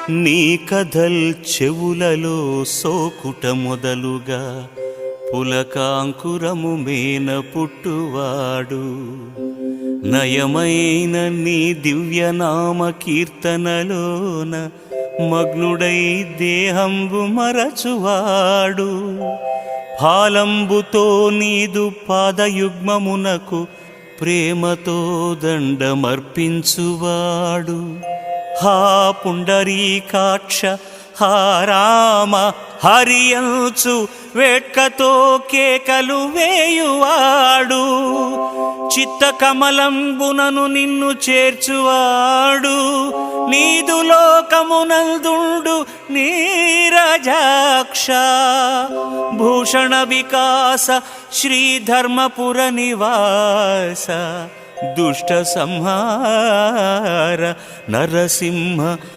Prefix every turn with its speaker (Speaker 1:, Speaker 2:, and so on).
Speaker 1: నీ కథల్ చెవులలో సోకుట మొదలుగా పులకాంకురము మేన పుట్టువాడు. నయమైన నీ దివ్యనామ కీర్తనలోన మగ్నుడై దేహంబు మరచువాడు. ఫాలంబుతో నీదు పాదయుగ్మమునకు ప్రేమతో దండమర్పించువాడు. హా పుండరీకాక్ష హా రామ హరియంచు వేట్కతో కేకలు వేయువాడు. చిత్త కమలంబునను నిన్ను చేర్చువాడు. నీదు లోకమునందుండు నీరజాక్ష. భూషణ వికాస శ్రీధర్మపుర నివాస. దుష్ట సంహార నరసింహ